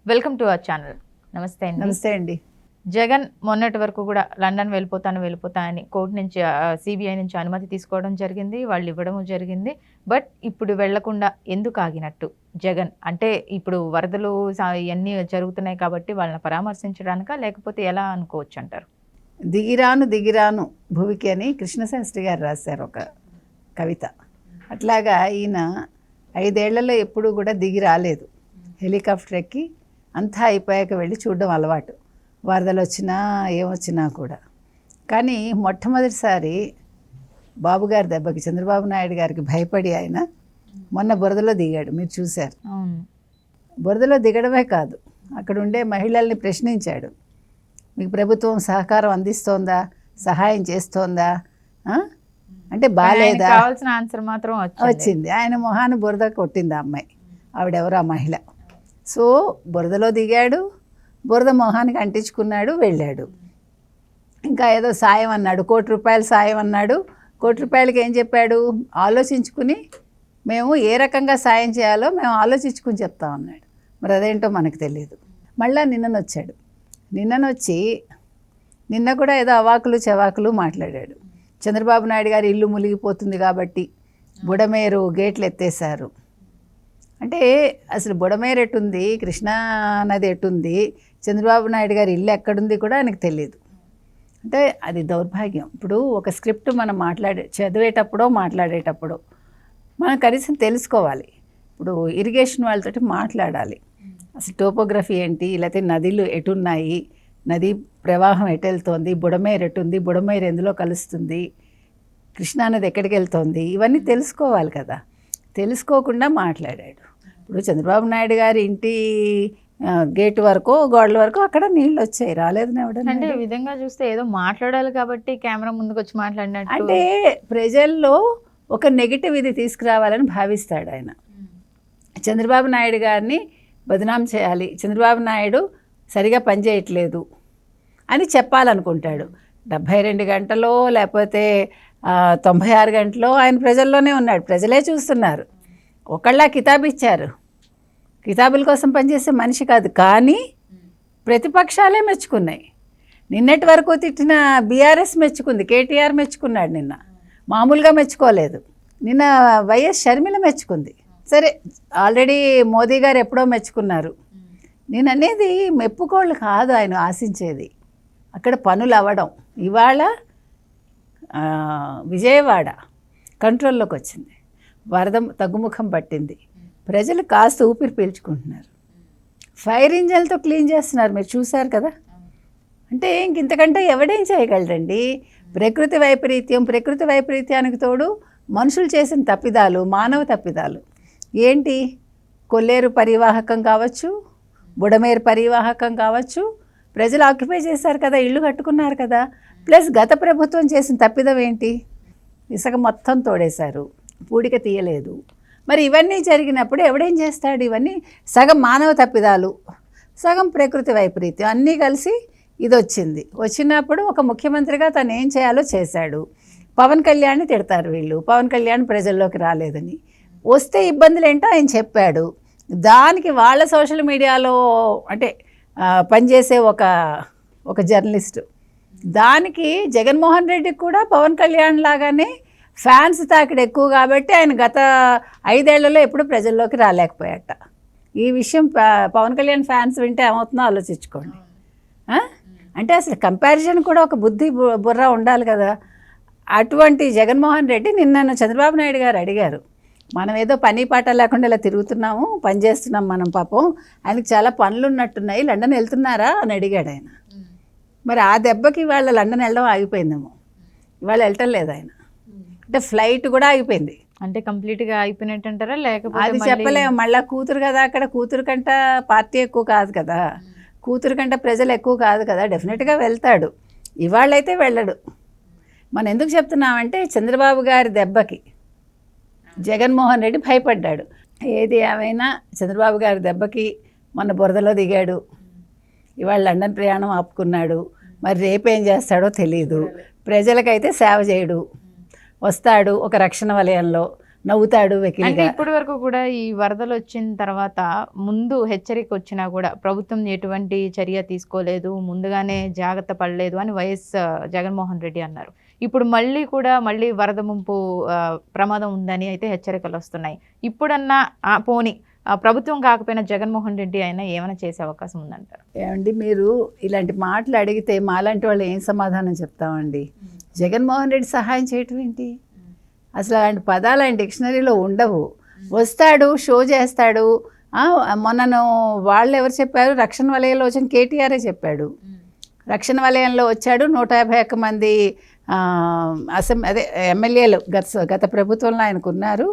Welcome to our channel. నమస్తే అండి. నమస్తే అండి. జగన్ మొన్నటి వరకు కూడా లండన్ వెళ్ళిపోతా అని కోర్టు నుంచి సిబిఐ నుంచి అనుమతి తీసుకోవడం జరిగింది, వాళ్ళు ఇవ్వడం జరిగింది. బట్ ఇప్పుడు వెళ్లకుండా ఎందుకు ఆగినట్టు జగన్? అంటే ఇప్పుడు వరదలు ఇవన్నీ జరుగుతున్నాయి కాబట్టి వాళ్ళని పరామర్శించడానికా, లేకపోతే ఎలా అనుకోవచ్చు అంటారు? దిగిరాను భువికి అని కృష్ణశాస్త్రి గారు రాశారు ఒక కవిత. అట్లాగా ఈయన 5 ఏళ్లలో ఎప్పుడూ కూడా దిగి రాలేదు. హెలికాప్టర్ ఎక్కి అంతా అయిపోయాక వెళ్ళి చూడడం అలవాటు, వరదలు వచ్చినా ఏమొచ్చినా కూడా. కానీ మొట్టమొదటిసారి బాబుగారి దెబ్బకి, చంద్రబాబు నాయుడు గారికి భయపడి ఆయన మొన్న బురదలో దిగాడు. మీరు చూశారు. బురదలో దిగడమే కాదు, అక్కడ ఉండే మహిళల్ని ప్రశ్నించాడు. మీకు ప్రభుత్వం సహకారం అందిస్తోందా, సహాయం చేస్తోందా, అంటే బాగాలేదా? కావాల్సిన ఆన్సర్ మాత్రం వచ్చింది. ఆయన మొహాన్ని బురద కొట్టింది ఆ అమ్మాయి. ఆవిడెవరు ఆ మహిళ. సో బురదలో దిగాడు, బురద మొహానికి అంటించుకున్నాడు, వెళ్ళాడు. ఇంకా ఏదో సాయం అన్నాడు, ₹1,00,00,000 సాయం అన్నాడు. ₹1,00,00,000కి ఏం చెప్పాడు? ఆలోచించుకుని మేము ఏ రకంగా సాయం చేయాలో మేము ఆలోచించుకుని చెప్తామన్నాడు. మరి అదేంటో మనకు తెలియదు. మళ్ళీ నిన్ననొచ్చాడు. నిన్న కూడా ఏదో అవాకులు చవాకులు మాట్లాడాడు. చంద్రబాబు నాయుడు గారి ఇల్లు మునిగిపోతుంది కాబట్టి బుడమేరు గేట్లు ఎత్తేసారు. అంటే అసలు బుడమేరు ఎటుంది, కృష్ణా నది ఎటుంది, చంద్రబాబు నాయుడు గారి ఇల్లు ఎక్కడుంది కూడా ఆయనకు తెలియదు. అంటే అది దౌర్భాగ్యం. ఇప్పుడు ఒక స్క్రిప్ట్ మనం చదివేటప్పుడో మాట్లాడేటప్పుడు మనం కనీసం తెలుసుకోవాలి. ఇప్పుడు ఇరిగేషన్ వాళ్ళతోటి మాట్లాడాలి. అసలు టోపోగ్రఫీ ఏంటి, లేకపోతే నదులు ఎటున్నాయి, నది ప్రవాహం ఎటు వెళ్తోంది, బుడమేరు ఎటుంది, బుడమేరు ఎందులో కలుస్తుంది, కృష్ణానది ఎక్కడికి వెళ్తోంది, ఇవన్నీ తెలుసుకోవాలి కదా. తెలుసుకోకుండా మాట్లాడాడు. ఇప్పుడు చంద్రబాబు నాయుడు గారి ఇంటి గేట్ వరకు, గోడల వరకు అక్కడ నీళ్ళు వచ్చాయి, రాలేదు. అంటే ఈ విధంగా చూస్తే ఏదో మాట్లాడాలి కాబట్టి కెమెరా ముందుకు వచ్చి మాట్లాడినట్టు. అంటే ప్రజల్లో ఒక నెగిటివ్ ఇది తీసుకురావాలని భావిస్తాడు ఆయన. చంద్రబాబు నాయుడు గారిని బదనాం చేయాలి, చంద్రబాబు నాయుడు సరిగా పనిచేయట్లేదు అని చెప్పాలనుకుంటాడు. 72 గంటలో లేకపోతే 96 గంటలో ఆయన ప్రజల్లోనే ఉన్నాడు, ప్రజలే చూస్తున్నారు. ఒకళ్ళ కితాబు ఇచ్చారు, కితాబుల కోసం పనిచేసే మనిషి కాదు. కానీ ప్రతిపక్షాలే మెచ్చుకున్నాయి. నిన్నటి వరకు తిట్టిన బీఆర్ఎస్ మెచ్చుకుంది, కేటీఆర్ మెచ్చుకున్నాడు, నిన్న మామూలుగా మెచ్చుకోలేదు. నిన్న వైఎస్ షర్మిల మెచ్చుకుంది. సరే, ఆల్రెడీ మోదీ గారు ఎప్పుడో మెచ్చుకున్నారు. నేను అనేది మెప్పుకోళ్ళు కాదు ఆయన ఆశించేది, అక్కడ పనులు అవ్వడం. ఇవాళ విజయవాడ కంట్రోల్లోకి వచ్చింది, వరద తగ్గుముఖం పట్టింది, ప్రజలు కాస్త ఊపిరి పీల్చుకుంటున్నారు, ఫైర్ ఇంజన్లతో క్లీన్ చేస్తున్నారు. మీరు చూశారు కదా. అంటే ఇంతకంటే ఎవడేం చేయగలరండి? ప్రకృతి వైపరీత్యానికి తోడు మనుషులు చేసిన తప్పిదాలు, మానవ తప్పిదాలు ఏంటి? కొల్లేరు పరివాహకం కావచ్చు, బుడమేరు పరివాహకం కావచ్చు, ప్రజలు ఆక్యుపై చేశారు కదా, ఇళ్ళు కట్టుకున్నారు కదా. ప్లస్ గత ప్రభుత్వం చేసిన తప్పిదం ఏంటి? ఇసుక మొత్తం తోడేశారు, పూడిక తీయలేదు. మరి ఇవన్నీ జరిగినప్పుడు ఎవడేం చేస్తాడు? ఇవన్నీ సగం మానవ తప్పిదాలు, సగం ప్రకృతి వైపరీత్యం అన్నీ కలిసి ఇది వచ్చినప్పుడు ఒక ముఖ్యమంత్రిగా తను ఏం చేయాలో చేశాడు. పవన్ కళ్యాణ్ని తిడతారు వీళ్ళు, పవన్ కళ్యాణ్ ప్రజల్లోకి రాలేదని. వస్తే ఇబ్బందులు ఏంటో ఆయన చెప్పాడు. దానికి వాళ్ళ సోషల్ మీడియాలో అంటే పనిచేసే ఒక జర్నలిస్టు, దానికి జగన్మోహన్ రెడ్డికి కూడా పవన్ కళ్యాణ్ లాగానే ఫ్యాన్స్ తాకిడి ఎక్కువ కాబట్టి ఆయన గత 5 ఏళ్లలో ఎప్పుడు ప్రజల్లోకి రాలేకపోయాట. ఈ విషయం పవన్ కళ్యాణ్ ఫ్యాన్స్ వింటే ఏమవుతుందో ఆలోచించుకోండి. అంటే అసలు కంపారిజన్ కూడా ఒక బుర్ర ఉండాలి కదా. అటువంటి జగన్మోహన్ రెడ్డి నిన్న చంద్రబాబు నాయుడు గారు అడిగారు, మనం ఏదో పని పాట లేకుండా ఇలా తిరుగుతున్నాము, పని చేస్తున్నాం మనం, పాపం ఆయనకి చాలా పనులు ఉన్నట్టున్నాయి, లండన్ వెళ్తున్నారా అని అడిగాడు ఆయన. మరి ఆ దెబ్బకి ఇవాళ లండన్ వెళ్ళడం ఆగిపోయిందేమో, ఇవాళ వెళ్ళటం లేదు ఆయన. అంటే ఫ్లైట్ కూడా ఆగిపోయింది. అంటే కంప్లీట్గా అయిపోయినట్టు అంటారా? లేకపోతే అది చెప్పలేము. మళ్ళీ కూతురు కదా, అక్కడ కూతురు కంట పార్టీ ఎక్కువ కాదు కదా, కూతురు కంట ప్రజలు ఎక్కువ కాదు కదా, డెఫినెట్గా వెళ్తాడు. ఇవాళైతే వెళ్ళడు. మనం ఎందుకు చెప్తున్నామంటే చంద్రబాబు గారి దెబ్బకి జగన్మోహన్ రెడ్డి భయపడ్డాడు. ఏది ఏమైనా చంద్రబాబు గారి దెబ్బకి మొన్న బురదలో దిగాడు, ఇవాళ లండన్ ప్రయాణం ఆపుకున్నాడు. మరి రేపేం చేస్తాడో తెలియదు. ప్రజలకైతే సేవ చేయడు, వస్తాడు ఒక రక్షణ వలయంలో, నవ్వుతాడు అంటే వెకిలిగా. ఇప్పటి వరకు కూడా ఈ వరదలు వచ్చిన తర్వాత ముందు హెచ్చరిక వచ్చినా కూడా ప్రభుత్వం ఎటువంటి చర్య తీసుకోలేదు, ముందుగానే జాగ్రత్త పడలేదు అని వైఎస్ జగన్మోహన్ రెడ్డి అన్నారు. ఇప్పుడు మళ్ళీ వరద ముంపు ప్రమాదం ఉందని అయితే హెచ్చరికలు వస్తున్నాయి. ఇప్పుడన్నా పోనీ ప్రభుత్వం కాకపోయినా జగన్మోహన్ రెడ్డి అయినా ఏమైనా చేసే అవకాశం ఉందంటారు? ఏమండి, మీరు ఇలాంటి మాటలు అడిగితే మాలాంటి వాళ్ళు ఏం సమాధానం చెప్తామండి? జగన్మోహన్ రెడ్డి సహాయం చేయటం ఏంటి? అసలు అలాంటి పదాలు ఆయన డిక్షనరీలో ఉండవు. వస్తాడు, షో చేస్తాడు. మొన్నను వాళ్ళు ఎవరు చెప్పారు? రక్షణ వలయంలో వచ్చిన కేటీఆరే చెప్పాడు. రక్షణ వలయంలో వచ్చాడు, 151 మంది ఎమ్మెల్యేలు గత ప్రభుత్వంలో ఆయనకు ఉన్నారు.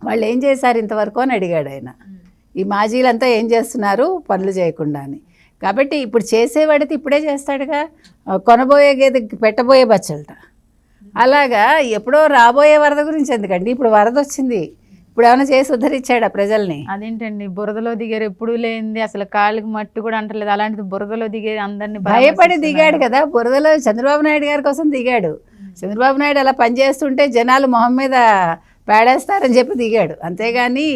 వాళ్ళు ఏం చేశారు ఇంతవరకు అని అడిగాడు ఆయన. ఈ మాజీలంతా ఏం చేస్తున్నారు పనులు చేయకుండా అని. కాబట్టి ఇప్పుడు చేసేవాడితే ఇప్పుడే చేస్తాడుగా. కొనబోయే గేదె పెట్టబోయే బచ్చలట. అలాగా ఎప్పుడో రాబోయే వరద గురించి ఎందుకండి? ఇప్పుడు వరద వచ్చింది, ఇప్పుడు ఏమైనా చేసి ఉద్ధరించాడా ప్రజల్ని? అదేంటండి, బురదలో దిగారు, ఎప్పుడు లేనిది, అసలు కాళ్ళకి మట్టి కూడా అంటలేదు, అలాంటిది బురదలో దిగే అందరినీ భయపడి దిగాడు కదా. బురదలో చంద్రబాబు నాయుడు గారి కోసం దిగాడు. చంద్రబాబు నాయుడు అలా పనిచేస్తుంటే జనాలు మొహం మీద పేడేస్తారని చెప్పి దిగాడు, అంతేగాని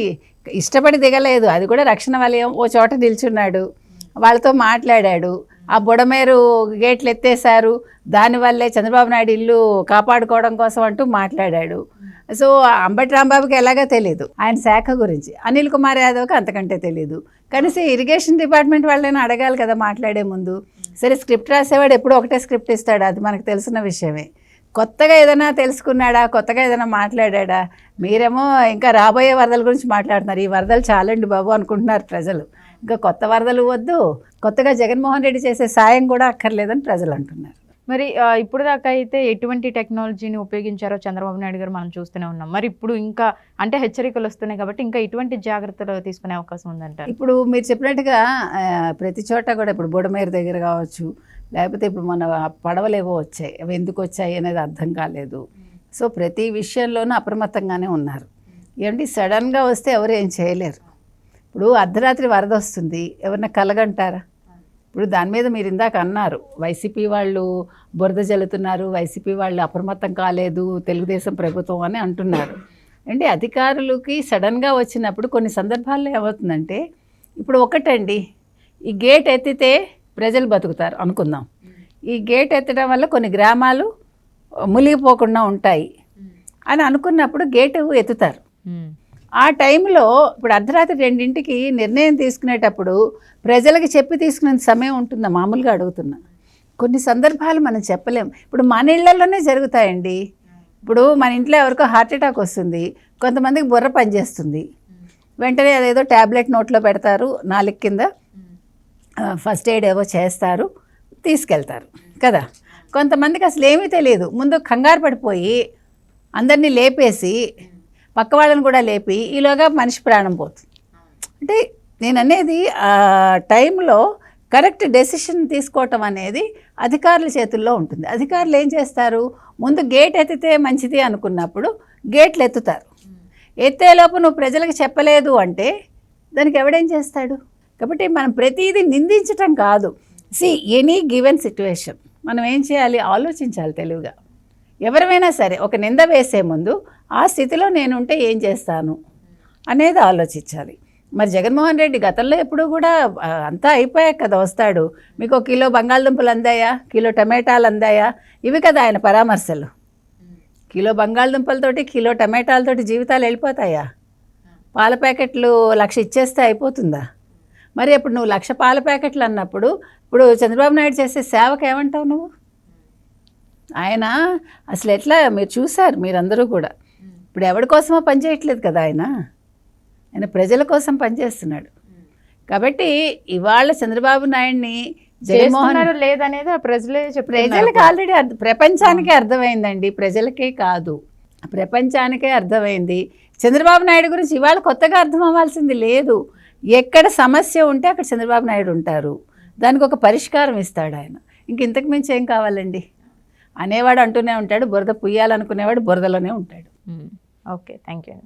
ఇష్టపడి దిగలేదు. అది కూడా రక్షణ వలయం ఓ చోట నిల్చున్నాడు, వాళ్ళతో మాట్లాడాడు. ఆ బుడమేరు గేట్లు ఎత్తేసారు, దానివల్లే చంద్రబాబు నాయుడు ఇల్లు కాపాడుకోవడం కోసం అంటూ మాట్లాడాడు. సో అంబటి రాంబాబుకి ఎలాగో తెలీదు ఆయన శాఖ గురించి, అనిల్ కుమార్ యాదవ్కి అంతకంటే తెలీదు. కనీసం ఇరిగేషన్ డిపార్ట్మెంట్ వాళ్ళని అడగాలి కదా మాట్లాడే ముందు. సరే, స్క్రిప్ట్ రాసేవాడు ఎప్పుడు ఒకటే స్క్రిప్ట్ ఇస్తాడు, అది మనకు తెలిసిన విషయమే. కొత్తగా ఏదైనా తెలుసుకున్నాడా, కొత్తగా ఏదైనా మాట్లాడా? మీరేమో ఇంకా రాబోయే వరదల గురించి మాట్లాడుతున్నారు. ఈ వరదలు చాలండి బాబు అనుకుంటున్నారు ప్రజలు. ఇంకా కొత్త వరదలు వద్దు, కొత్తగా జగన్మోహన్ రెడ్డి చేసే సాయం కూడా అక్కర్లేదని ప్రజలు అంటున్నారు. మరి ఇప్పుడు దాకా అయితే ఎటువంటి టెక్నాలజీని ఉపయోగించారో చంద్రబాబు నాయుడు గారు మనం చూస్తూనే ఉన్నాం. మరి ఇప్పుడు ఇంకా అంటే హెచ్చరికలు వస్తున్నాయి కాబట్టి ఇంకా ఎటువంటి జాగ్రత్తలు తీసుకునే అవకాశం ఉందంటారు? ఇప్పుడు మీరు చెప్పినట్టుగా ప్రతి చోట కూడా ఇప్పుడు బుడమేరు దగ్గర కావచ్చు, లేకపోతే ఇప్పుడు మన పడవలేవో వచ్చాయి, అవి ఎందుకు వచ్చాయి అనేది అర్థం కాలేదు. సో ప్రతి విషయంలోనూ అప్రమత్తంగానే ఉన్నారు. ఏమంటే సడన్గా వస్తే ఎవరు ఏం చేయలేరు. ఇప్పుడు అర్ధరాత్రి వరద వస్తుంది, ఎవరన్నా కలగంటారా? ఇప్పుడు దాని మీద మీరు ఇందాక అన్నారు వైసీపీ వాళ్ళు బురద జల్లుతున్నారు, వైసీపీ వాళ్ళు అప్రమత్తం కాలేదు, తెలుగుదేశం ప్రభుత్వం అని అంటున్నారు. అంటే అధికారులకి సడన్గా వచ్చినప్పుడు కొన్ని సందర్భాల్లో ఏమవుతుందంటే, ఇప్పుడు ఒకటండి, ఈ గేట్ ఎత్తితే ప్రజలు బతుకుతారు అనుకుందాం. ఈ గేట్ ఎత్తడం వల్ల కొన్ని గ్రామాలు మునిగిపోకుండా ఉంటాయి అని అనుకున్నప్పుడు గేటు ఎత్తుతారు. ఆ టైంలో ఇప్పుడు అర్ధరాత్రి 2ంటికి నిర్ణయం తీసుకునేటప్పుడు ప్రజలకు చెప్పి తీసుకునే సమయం ఉంటుందా? మామూలుగా అడుగుతున్నా. కొన్ని సందర్భాలు మనం చెప్పలేం. ఇప్పుడు మన ఇళ్లలోనే జరుగుతాయండి. ఇప్పుడు మన ఇంట్లో ఎవరికో హార్ట్ అటాక్ వస్తుంది, కొంతమందికి బుర్ర పనిచేస్తుంది, వెంటనే అదేదో ట్యాబ్లెట్ నోట్లో పెడతారు, నాలుగు కింద ఫస్ట్ ఎయిడ్ ఏవో చేస్తారు, తీసుకెళ్తారు కదా. కొంతమందికి అసలు ఏమీ తెలియదు, ముందు కంగారు పడిపోయి అందరినీ లేపేసి పక్క వాళ్ళని కూడా లేపి ఈలోగా మనిషి ప్రాణం పోతుంది. అంటే నేను అనేది ఆ టైంలో కరెక్ట్ డెసిషన్ తీసుకోవటం అనేది అధికారుల చేతుల్లో ఉంటుంది. అధికారులు ఏం చేస్తారు, ముందు గేట్ ఎత్తితే మంచిది అనుకున్నప్పుడు గేట్లు ఎత్తుతారు. ఎత్తేలోపు నువ్వు ప్రజలకు చెప్పలేదు అంటే దానికి ఎవడేం చేస్తాడు? కాబట్టి మనం ప్రతిదీ నిందించటం కాదు. ఎనీ గివెన్ సిచ్యువేషన్ మనం ఏం చేయాలి, ఆలోచించాలి తెలివిగా. ఎవరైనా సరే ఒక నింద వేసే ముందు ఆ స్థితిలో నేనుంటే ఏం చేస్తాను అనేది ఆలోచించాలి. మరి జగన్మోహన్ రెడ్డి గతంలో ఎప్పుడు కూడా అంతా అయిపోయాక కదా వస్తాడు. మీకు 1 కిలో బంగాళదుంపలు అందాయా, కిలో టమాటాలు అందాయా, ఇవి కదా ఆయన పరామర్శలు. కిలో బంగాళదుంపలతోటి కిలో టమాటాలతోటి జీవితాలు వెళ్ళిపోతాయా? పాల ప్యాకెట్లు 1,00,000 ఇచ్చేస్తే అయిపోతుందా? మరి ఇప్పుడు నువ్వు 1,00,000 పాల ప్యాకెట్లు అన్నప్పుడు ఇప్పుడు చంద్రబాబు నాయుడు చేసే సేవకు ఏమంటావు నువ్వు? ఆయన అసలు ఎట్లా మీరు చూశారు మీరందరూ కూడా. ఇప్పుడు ఎవరి కోసమో పనిచేయట్లేదు కదా ఆయన ప్రజల కోసం పనిచేస్తున్నాడు. కాబట్టి ఇవాళ చంద్రబాబు నాయుడిని జగన్మోహన్ లేదనేది ప్రజలకు ఆల్రెడీ ప్రపంచానికే అర్థమైందండి, ప్రజలకే కాదు ప్రపంచానికే అర్థమైంది. చంద్రబాబు నాయుడు గురించి ఇవాళ కొత్తగా అర్థం అవ్వాల్సింది లేదు. ఎక్కడ సమస్య ఉంటే అక్కడ చంద్రబాబు నాయుడు ఉంటారు, దానికి ఒక పరిష్కారం ఇస్తాడు ఆయన. ఇంతకు మించి ఏం కావాలండి? అనేవాడు అంటూనే ఉంటాడు, బురద పుయ్యాలనుకునేవాడు బురదలోనే ఉంటాడు. Okay, thank you.